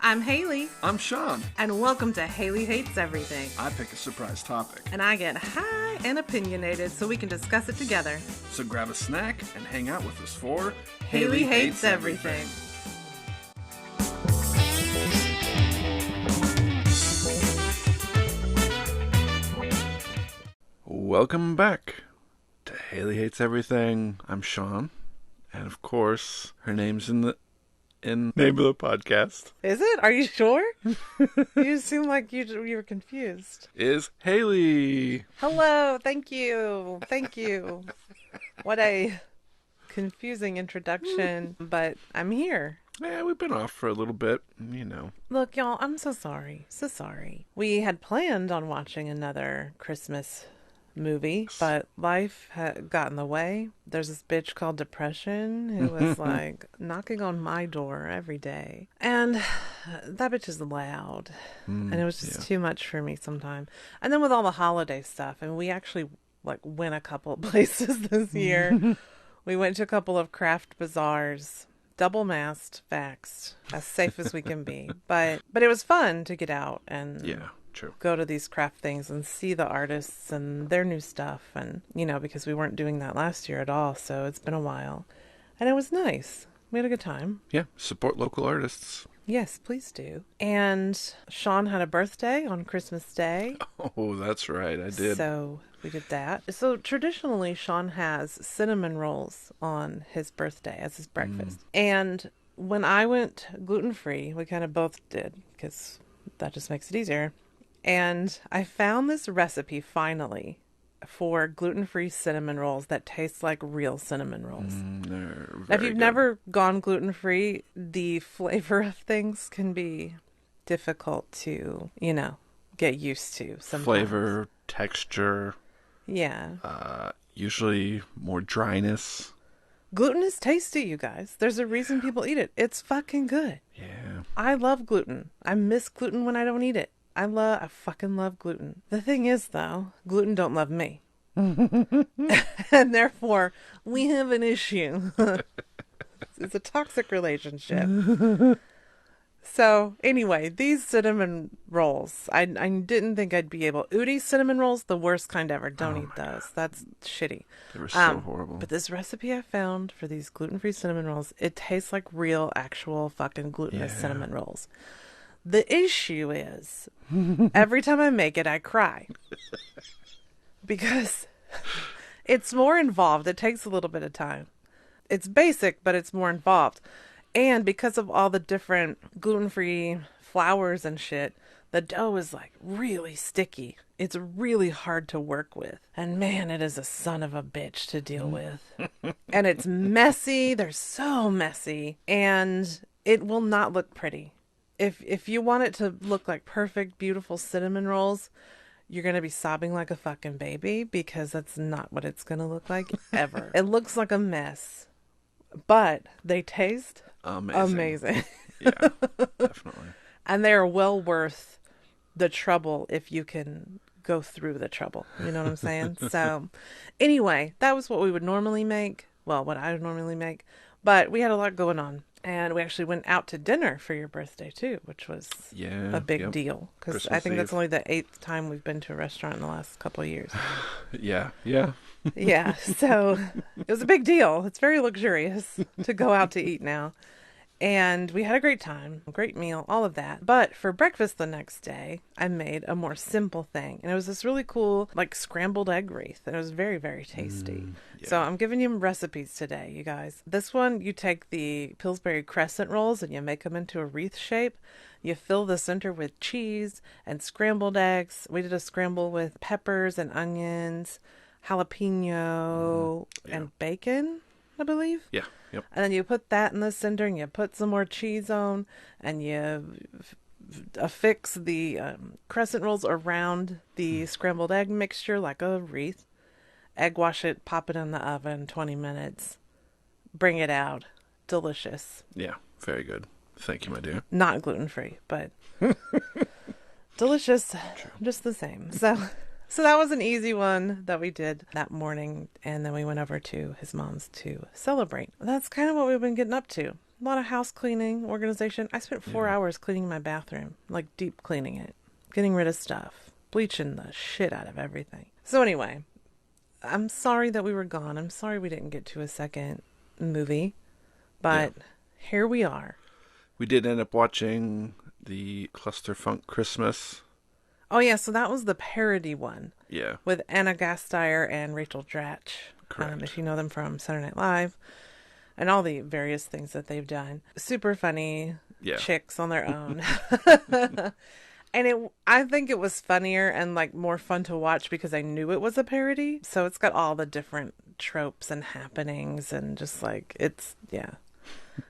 I'm Hailey. I'm Sean. And welcome to Hailey Hates Everything. I pick a surprise topic. And I get high and opinionated so we can discuss it together. So grab a snack and hang out with us for Hailey Hates Everything. Welcome back to Hailey Hates Everything. I'm Sean. And of course, her name's in the name of the podcast. Is it? Are you sure? You seem like you were confused. Is Hailey. Hello. Thank you. Thank you. What a confusing introduction, but I'm here. Yeah, we've been off for a little bit, you know. Look, y'all, I'm so sorry. So sorry. We had planned on watching another Christmas movie, but life had got in the way. There's this bitch called depression who was like knocking on my door every day, and that bitch is loud, and it was just too much for me sometime. And then with all the holiday stuff, and we actually like went a couple of places this year. We went to a couple of craft bazaars, double masked, vaxxed, as safe as we can be, but it was fun to get out and True. Go to these craft things and see the artists and their new stuff. And, you know, because we weren't doing that last year at all. So it's been a while. And it was nice. We had a good time. Yeah. Support local artists. Yes, please do. And Sean had a birthday on Christmas Day. Oh, that's right. I did. So we did that. So traditionally, Sean has cinnamon rolls on his birthday as his breakfast. And when I went gluten-free, we kind of both did because that just makes it easier. And I found this recipe finally for gluten-free cinnamon rolls that taste like real cinnamon rolls. If you've never gone gluten-free, the flavor of things can be difficult to, you know, get used to sometimes. Flavor, texture. Yeah. Usually more dryness. Gluten is tasty, you guys. There's a reason people eat it. It's fucking good. Yeah. I love gluten. I miss gluten when I don't eat it. I fucking love gluten. The thing is, though, gluten don't love me. And therefore, we have an issue. It's a toxic relationship. So, anyway, these cinnamon rolls, I didn't think I'd be able. Udi cinnamon rolls, the worst kind ever. Don't eat those. God. That's shitty. They were so horrible. But this recipe I found for these gluten-free cinnamon rolls, it tastes like real, actual fucking glutinous cinnamon rolls. The issue is, every time I make it, I cry. Because it's more involved. It takes a little bit of time. It's basic, but it's more involved. And because of all the different gluten-free flours and shit, the dough is like really sticky. It's really hard to work with. And man, it is a son of a bitch to deal with. And it's messy. They're so messy. And it will not look pretty. If you want it to look like perfect, beautiful cinnamon rolls, you're going to be sobbing like a fucking baby because that's not what it's going to look like ever. It looks like a mess, but they taste amazing. Yeah, definitely. And they are well worth the trouble if you can go through the trouble. You know what I'm saying? So anyway, that was what we would normally make. Well, what I would normally make. But we had a lot going on. And we actually went out to dinner for your birthday, too, which was a big deal. Because I think that's only the 8th time we've been to a restaurant in the last couple of years. Yeah. Yeah, so it was a big deal. It's very luxurious to go out to eat now. And we had a great time, a great meal, all of that. But for breakfast the next day, I made a more simple thing. And it was this really cool, like, scrambled egg wreath. And it was very, very tasty. So I'm giving you recipes today, you guys. This one, you take the Pillsbury crescent rolls and you make them into a wreath shape. You fill the center with cheese and scrambled eggs. We did a scramble with peppers and onions, jalapeno, and bacon, I believe. Yeah. Yep. And then you put that in the center and you put some more cheese on and you affix the crescent rolls around the scrambled egg mixture like a wreath. Egg wash it, pop it in the oven, 20 minutes. Bring it out. Delicious. Yeah, very good. Thank you, my dear. Not gluten-free, but delicious. True. Just the same. So that was an easy one that we did that morning, and then we went over to his mom's to celebrate. That's kind of what we've been getting up to. A lot of house cleaning, organization. I spent 4 hours cleaning my bathroom, like deep cleaning it, getting rid of stuff, bleaching the shit out of everything. So anyway, I'm sorry that we were gone. I'm sorry we didn't get to a second movie, Yeah. but here we are. We did end up watching the Clusterfunk Christmas. Oh yeah, so that was the parody one Yeah. with Anna Gasteyer and Rachel Dratch. Correct. If you know them from Saturday Night Live and all the various things that they've done. Super funny Yeah. chicks on their own. And I think it was funnier and like more fun to watch because I knew it was a parody. So it's got all the different tropes and happenings and just like yeah.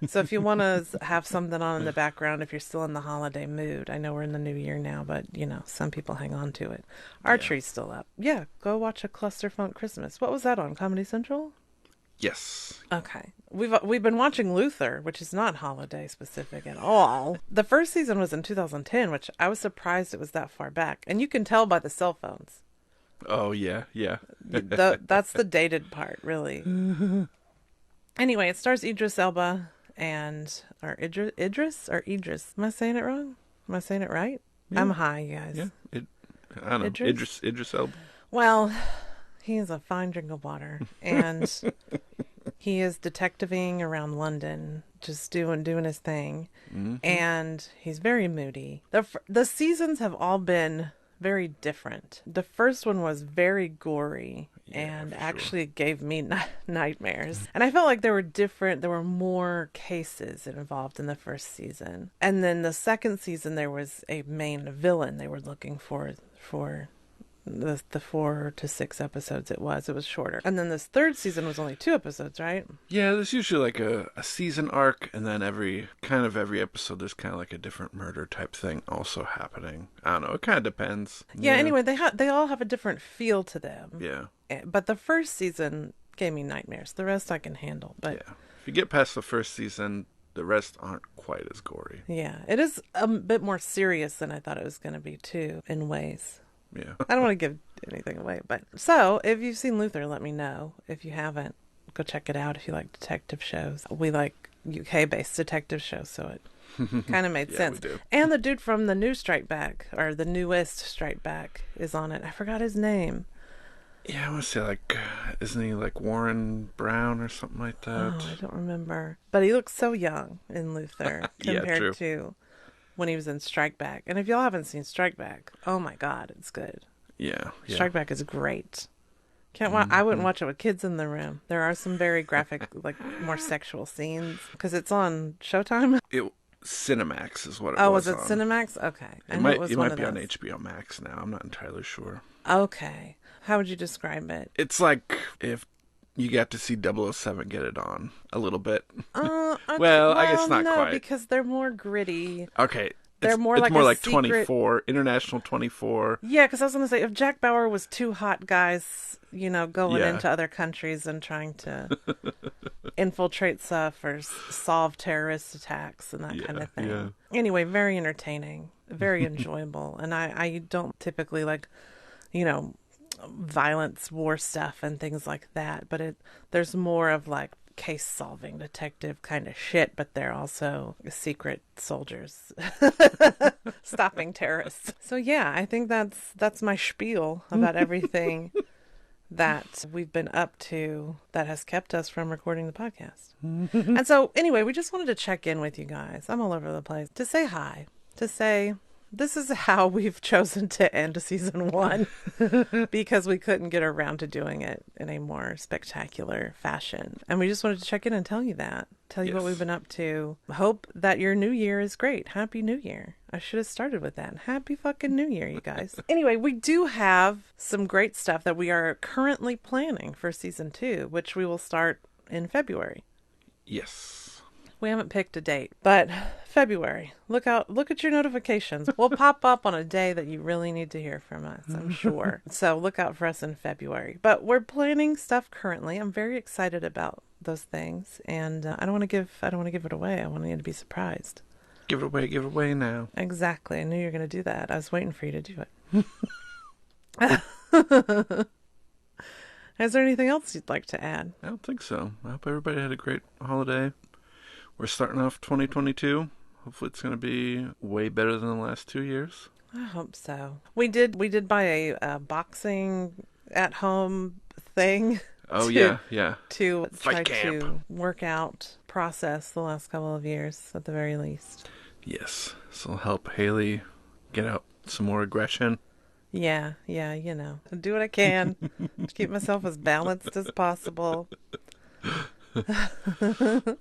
So if you want to have something on in the background, if you're still in the holiday mood, I know we're in the new year now, but some people hang on to it. Our tree's still up. Yeah, go watch a Clusterfunk Christmas. What was that on? Comedy Central? Yes. Okay. We've been watching Luther, which is not holiday specific at all. The first season was in 2010, which I was surprised it was that far back. And you can tell by the cell phones. Oh, yeah. Yeah. That's the dated part, really. Anyway, it stars Idris Elba or Idris. Am I saying it wrong? Am I saying it right? Yeah. I'm high, you guys. Yeah. I don't know. Idris Elba. Well, he is a fine drink of water, and he is detectiving around London, just doing his thing, and he's very moody. The seasons have all been very different. The first one was very gory and actually gave me nightmares. And I felt like there were more cases involved in the first season. And then the second season there was a main villain they were looking for the 4 to 6 episodes it was shorter. And then this third season was only 2 episodes, right? Yeah, there's usually like a season arc, and then every episode there's kind of like a different murder type thing also happening. I don't know, it kind of depends. Yeah, anyway, they all have a different feel to them. Yeah. But the first season gave me nightmares. The rest I can handle. But yeah, if you get past the first season, the rest aren't quite as gory. Yeah, it is a bit more serious than I thought it was going to be too, in ways. Yeah. I don't want to give anything away, but so if you've seen Luther, let me know. If you haven't, go check it out if you like detective shows. We like UK-based detective shows, so it kind of made sense. We do. And the dude from the new Strike Back, or the newest Strike Back, is on it. I forgot his name. Yeah, I want to say, like, isn't he like Warren Brown or something like that? Oh, I don't remember. But he looks so young in Luther compared true. to when he was in Strike Back. And if y'all haven't seen Strike Back, oh my God, it's good. Yeah. Strike Back is great. I wouldn't watch it with kids in the room. There are some very graphic, like more sexual scenes because it's on Showtime. Cinemax is what it was. Oh, was it on. Cinemax? Okay. It might be on HBO Max now. I'm not entirely sure. Okay. How would you describe it? It's like if you got to see 007 get it on a little bit. Okay. Well, I guess not no, quite. Because they're more gritty. Okay. They're it's more like more a like secret... 24, International 24. Yeah, because I was going to say, if Jack Bauer was 2 hot guys, going into other countries and trying to infiltrate stuff or solve terrorist attacks and that kind of thing. Yeah. Anyway, very entertaining, very enjoyable. And I don't typically like, violence, war stuff and things like that. But there's more of like case solving detective kind of shit, but they're also secret soldiers stopping terrorists. So yeah, I think that's my spiel about everything that we've been up to that has kept us from recording the podcast. And so anyway, we just wanted to check in with you guys. I'm all over the place to say hi, to say this is how we've chosen to end season 1 because we couldn't get around to doing it in a more spectacular fashion. And we just wanted to check in and tell you what we've been up to. Hope that your new year is great. Happy New Year. I should have started with that. Happy fucking New Year, you guys. Anyway, we do have some great stuff that we are currently planning for season 2, which we will start in February. Yes. We haven't picked a date, but February. Look at your notifications. We'll pop up on a day that you really need to hear from us, I'm sure. So look out for us in February. But we're planning stuff currently. I'm very excited about those things, and I don't want to give it away. I want you to be surprised. Give it away now. Exactly. I knew you were going to do that. I was waiting for you to do it. Is there anything else you'd like to add? I don't think so. I hope everybody had a great holiday. we're starting off 2022. Hopefully it's going to be way better than the last 2 years. I hope so. We did buy a boxing at home thing Oh, to yeah. try Fight camp. to work out process the last couple of years at the very least. Yes. This will help Hailey get out some more aggression. Yeah, do what I can to keep myself as balanced as possible.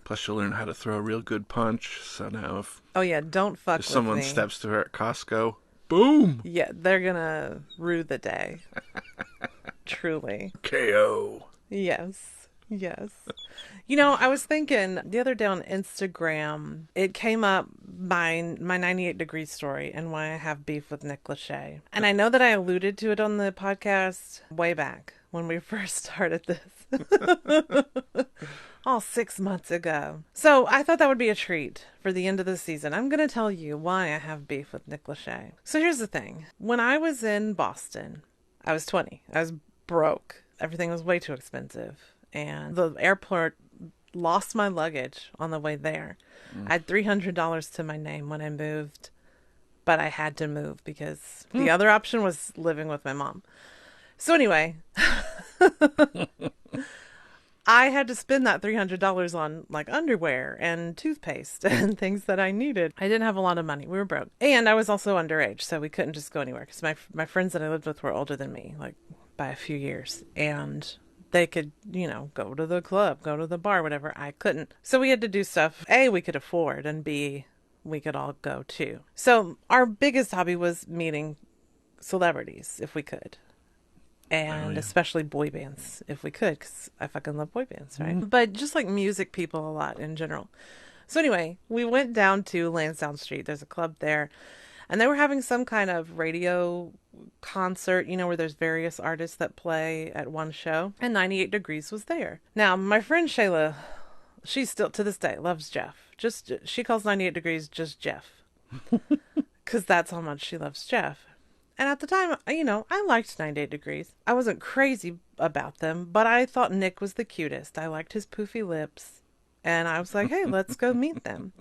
Plus, she'll learn how to throw a real good punch. So now Oh yeah, don't fuck if with someone me. steps to her at Costco, boom! Yeah, they're gonna rue the day. Truly. KO. Yes. You know, I was thinking the other day on Instagram, it came up my 98 degree story and why I have beef with Nick Lachey. And I know that I alluded to it on the podcast way back when we first started this. All 6 months ago. So I thought that would be a treat for the end of the season. I'm going to tell you why I have beef with Nick Lachey. So here's the thing. When I was in Boston, I was 20. I was broke. Everything was way too expensive. And the airport lost my luggage on the way there. I had $300 to my name when I moved, but I had to move because the other option was living with my mom. So anyway, I had to spend that $300 on like underwear and toothpaste and things that I needed. I didn't have a lot of money. We were broke. And I was also underage, so we couldn't just go anywhere because my friends that I lived with were older than me, like by a few years. And they could, go to the club, go to the bar, whatever. I couldn't. So we had to do stuff, A, we could afford, and B, we could all go too. So our biggest hobby was meeting celebrities, if we could. And especially boy bands, if we could, because I fucking love boy bands, right? But just like music people a lot in general. So anyway, we went down to Lansdowne Street. There's a club there. And they were having some kind of radio concert, where there's various artists that play at one show. And 98 Degrees was there. Now, my friend Shayla, she still, to this day, loves Jeff. She calls 98 Degrees just Jeff. Because that's how much she loves Jeff. And at the time, I liked 98 Degrees. I wasn't crazy about them, but I thought Nick was the cutest. I liked his poofy lips. And I was like, hey, let's go meet them.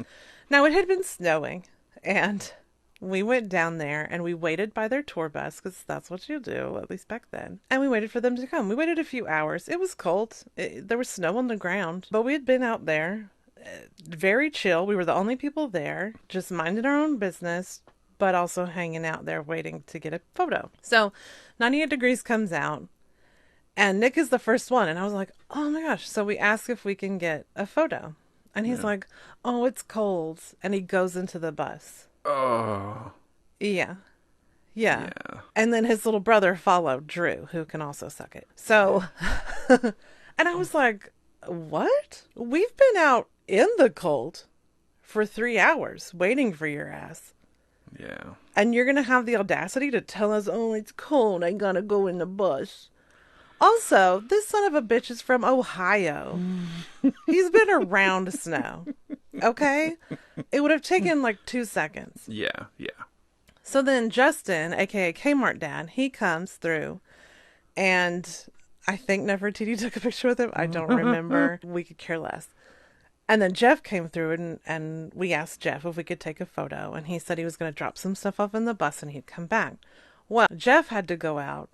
Now, it had been snowing, and we went down there, and we waited by their tour bus, because that's what you do, at least back then. And we waited for them to come. We waited a few hours. It was cold. There was snow on the ground, but we had been out there. Very chill. We were the only people there, just minding our own business, but also hanging out there waiting to get a photo. So 98 Degrees comes out, and Nick is the first one. And I was like, oh my gosh. So we ask if we can get a photo. And he's like, oh, it's cold. And he goes into the bus. Oh. Yeah. And then his little brother followed, Drew, who can also suck it. So, and I was like, what? We've been out in the cold for 3 hours waiting for your ass. Yeah. And you're going to have the audacity to tell us, oh, it's cold, I gotta go in the bus. Also, this son of a bitch is from Ohio. He's been around snow. Okay? It would have taken like 2 seconds. Yeah. So then Justin, aka Kmart Dad, he comes through, and I think Nefertiti took a picture with him. I don't remember. We could care less. And then Jeff came through, and we asked Jeff if we could take a photo. And he said he was going to drop some stuff off in the bus and he'd come back. Well, Jeff had to go out.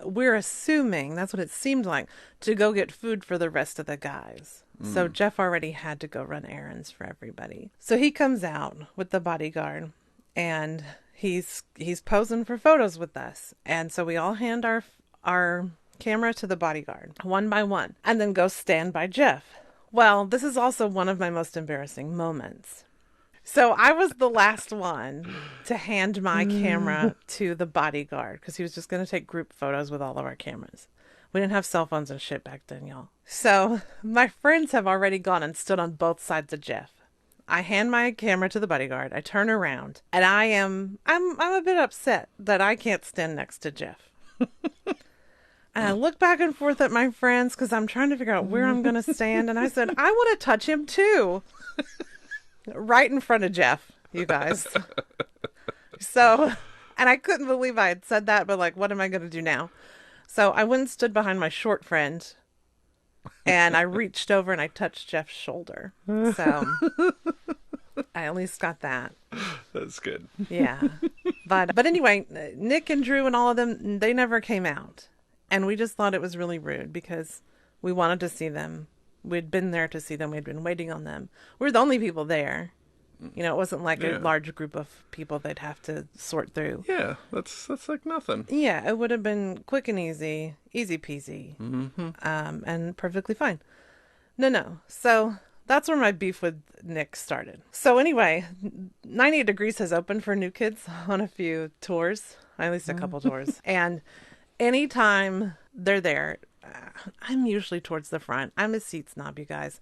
We're assuming, that's what it seemed like, to go get food for the rest of the guys. So Jeff already had to go run errands for everybody. So he comes out with the bodyguard, and he's posing for photos with us. And so we all hand our camera to the bodyguard, one by one, and then go stand by Jeff. Well, this is also one of my most embarrassing moments. So I was the last one to hand my camera to the bodyguard because he was just going to take group photos with all of our cameras. We didn't have cell phones and shit back then, y'all. So my friends have already gone and stood on both sides of Jeff. I hand my camera to the bodyguard. I turn around, and I'm a bit upset that I can't stand next to Jeff. And I look back and forth at my friends because I'm trying to figure out where I'm going to stand. And I said, I want to touch him too. Right in front of Jeff, you guys. So, and I couldn't believe I had said that, but like, what am I going to do now? So I went and stood behind my short friend And I reached over and I touched Jeff's shoulder. So I at least got that. That's good. Yeah. But anyway, Nick and Drew and all of them, they never came out. And we just thought it was really rude because we wanted to see them. We'd been there to see them. We'd been waiting on them. We were the only people there. You know, it wasn't like a large group of people they'd have to sort through. Yeah, that's like nothing. Yeah, it would have been quick and easy peasy, and perfectly fine. No. So that's where my beef with Nick started. So anyway, 98 Degrees has opened for new kids on a few tours, at least a couple tours. And anytime they're there, I'm usually towards the front. I'm a seat snob, you guys.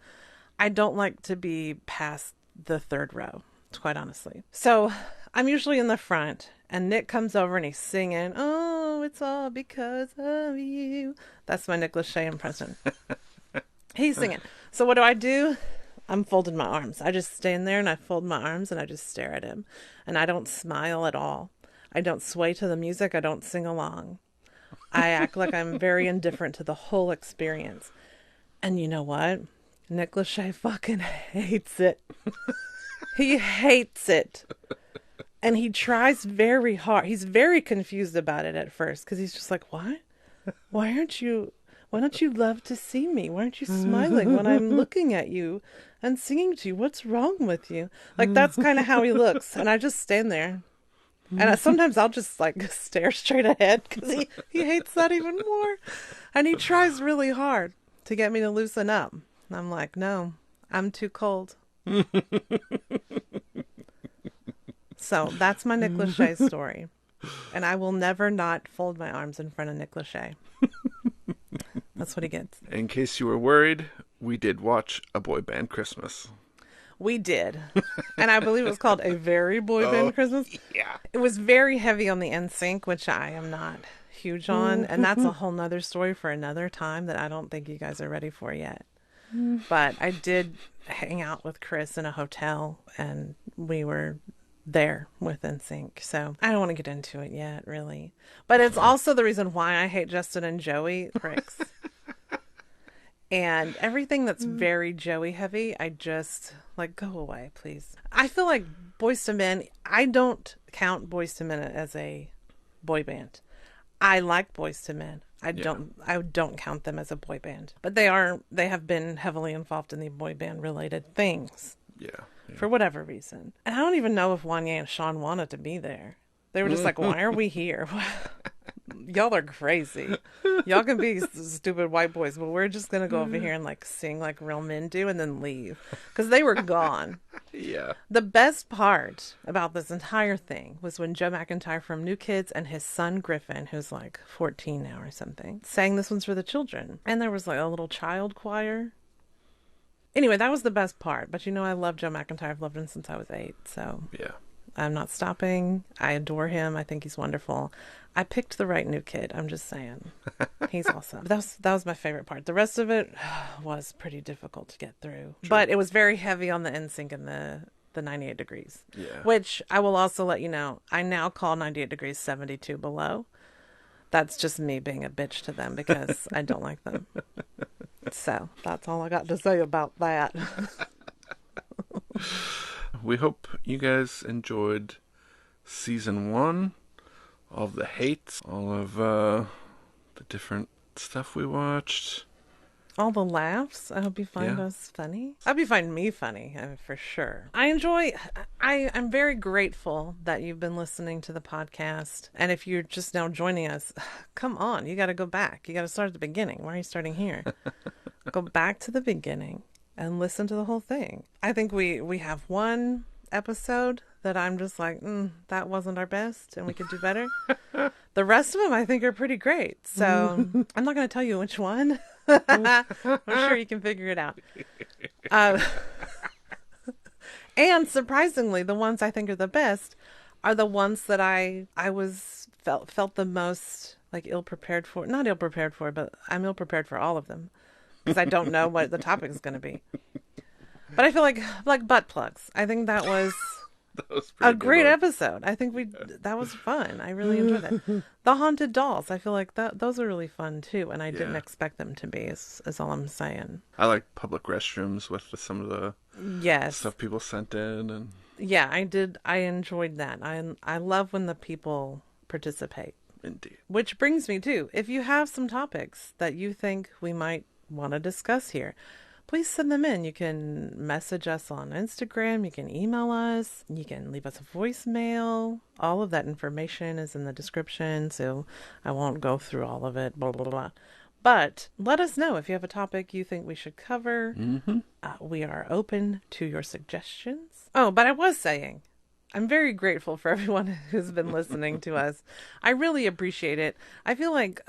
I don't like to be past the third row, quite honestly. So I'm usually in the front, and Nick comes over and he's singing, "Oh, it's all because of you." That's my Nick Lachey impression. He's singing. So what do? I'm folding my arms. I just stand there and I fold my arms and I just stare at him. And I don't smile at all. I don't sway to the music. I don't sing along. I act like I'm very indifferent to the whole experience. And you know what? Nick Lachey fucking hates it. He hates it. And he tries very hard. He's very confused about it at first because he's just like, "What? Why don't you love to see me? Why aren't you smiling when I'm looking at you and singing to you? What's wrong with you?" Like, that's kind of how he looks. And I just stand there. And sometimes I'll just like stare straight ahead because he hates that even more. And he tries really hard to get me to loosen up. And I'm like, "No, I'm too cold." So that's my Nick Lachey story. And I will never not fold my arms in front of Nick Lachey. That's what he gets. In case you were worried, we did watch A Boy Band Christmas. We did. And I believe it was called A Very Boy Band Christmas. Yeah. It was very heavy on the NSYNC, which I am not huge on. And that's a whole nother story for another time that I don't think you guys are ready for yet. But I did hang out with Chris in a hotel, and we were there with NSYNC. So I don't want to get into it yet, really. But it's also the reason why I hate Justin and Joey pricks. And everything that's very Joey heavy, I just like, go away, please. I feel like Boyz II Men, I don't count Boyz II Men as a boy band. I like Boyz II Men. I don't count them as a boy band. But they have been heavily involved in the boy band related things. Yeah. For whatever reason. And I don't even know if Wanya and Sean wanted to be there. They were just like, "Why are we here? Y'all are crazy. Y'all can be stupid white boys, but we're just going to go over here and like sing like real men do and then leave." Because they were gone. Yeah. The best part about this entire thing was when Joe McIntyre from New Kids and his son Griffin, who's like 14 now or something, sang "This One's for the Children." And there was like a little child choir. Anyway, that was the best part. But you know, I love Joe McIntyre. I've loved him since I was 8. So Yeah. I'm not stopping. I adore him. I think he's wonderful. I picked the right new kid. I'm just saying. He's awesome. That was my favorite part. The rest of it was pretty difficult to get through. True. But it was very heavy on the NSYNC and the 98 Degrees. Yeah. Which I will also let you know, I now call 98 Degrees 72 below. That's just me being a bitch to them because I don't like them. So that's all I got to say about that. We hope you guys enjoyed season 1, all of the hates, all of the different stuff we watched. All the laughs. I hope you find us funny. I hope you find me funny, for sure. I'm very grateful that you've been listening to the podcast. And if you're just now joining us, come on, you got to go back. You got to start at the beginning. Why are you starting here? Go back to the beginning and listen to the whole thing. I think we have one episode that I'm just like, that wasn't our best and we could do better. The rest of them I think are pretty great. So I'm not going to tell you which one. I'm sure you can figure it out. And surprisingly, the ones I think are the best are the ones that I felt the most like ill prepared for. Not ill prepared for, but I'm ill prepared for all of them because I don't know what the topic is going to be. But I feel like butt plugs. I think that was That was a A pretty good great one. episode. I think that was fun. I really enjoyed that. The haunted dolls. I feel like those are really fun too, and I didn't Yeah. expect them to be. Is all I'm saying. I like public restrooms with some of the Yes. stuff people sent in, and Yeah, I did. I enjoyed that. I love when the people participate. indeed. Which brings me to, if you have some topics that you think we might want to discuss here, please send them in. You can message us on Instagram, you can email us, you can leave us a voicemail. All of that information is in the description, so I won't go through all of it, blah, blah, blah. But let us know if you have a topic you think we should cover. Mm-hmm. We are open to your suggestions. Oh, but I was saying, I'm very grateful for everyone who's been listening to us. I really appreciate it. I feel like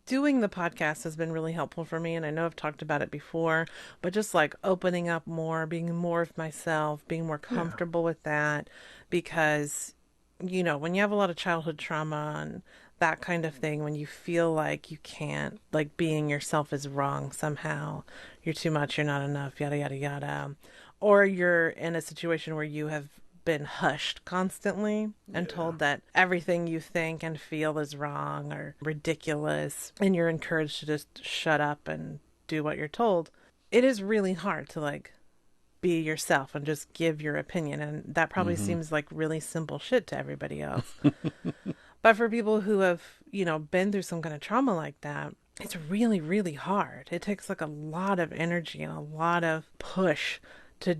doing the podcast has been really helpful for me, and I know I've talked about it before, but just like opening up more, being more of myself, being more Yeah. comfortable with that, because when you have a lot of childhood trauma and that kind of thing, when you feel like you can't, like being yourself is wrong somehow, you're too much, you're not enough, yada yada yada, or you're in a situation where you have been hushed constantly and Yeah. told that everything you think and feel is wrong or ridiculous, and you're encouraged to just shut up and do what you're told. It is really hard to like be yourself and just give your opinion, and that probably Mm-hmm. seems like really simple shit to everybody else. But for people who have, been through some kind of trauma like that, it's really, really hard. It takes like a lot of energy and a lot of push to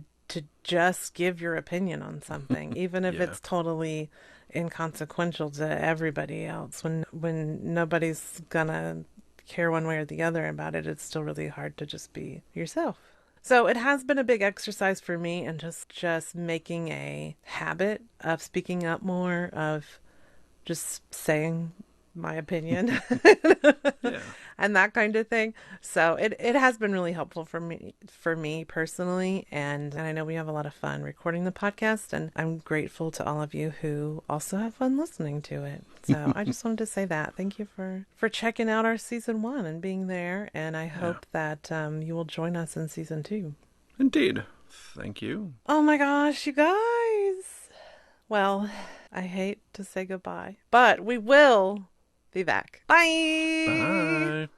just give your opinion on something, even if Yeah. it's totally inconsequential to everybody else. When nobody's gonna care one way or the other about it, it's still really hard to just be yourself. So it has been a big exercise for me, and just making a habit of speaking up more, of just saying my opinion Yeah. and that kind of thing. So it has been really helpful for me personally, and I know we have a lot of fun recording the podcast, and I'm grateful to all of you who also have fun listening to it. So I just wanted to say that. Thank you for checking out our season 1 and being there, and I Yeah. hope that you will join us in season 2. Indeed. Thank you. Oh my gosh, you guys. Well, I hate to say goodbye, but we will be back. Bye. Bye.